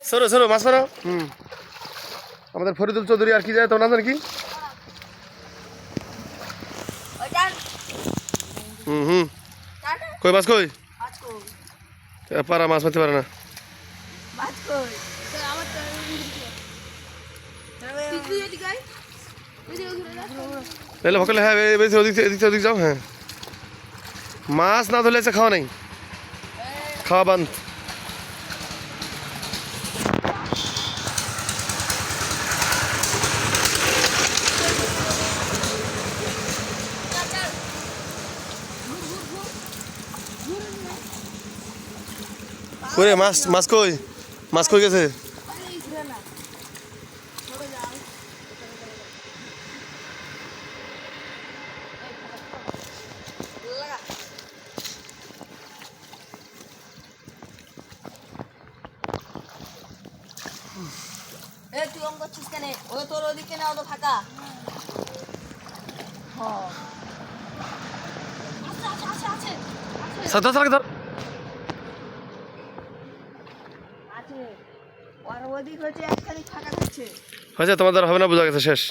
সরো সরো মাছ মারো। আমাদের ফরিদুল চৌধুরী আর কি যায় তোমার নাম জানি কি? কই মাছ কই? পারা মাছ মারতে পারে না। তাহলে ভকালে হ্যাঁ ওদিক যাও। হ্যাঁ মাছ না ধরলে খাওয়া নেই, খাওয়া বান্ধ। কই মাছ মাছ কই? মাছ কই গেছে? তুই অঙ্ক করছিস কেন? ওই তোর ওদিকে না ওটা ফাঁকা। ধর ধর। আছে ওর ওদিক হচ্ছে একখানি ফাঁকা থাকছে। হয়েছে তোমাদের হবে না, বোঝা গেছে শেষ।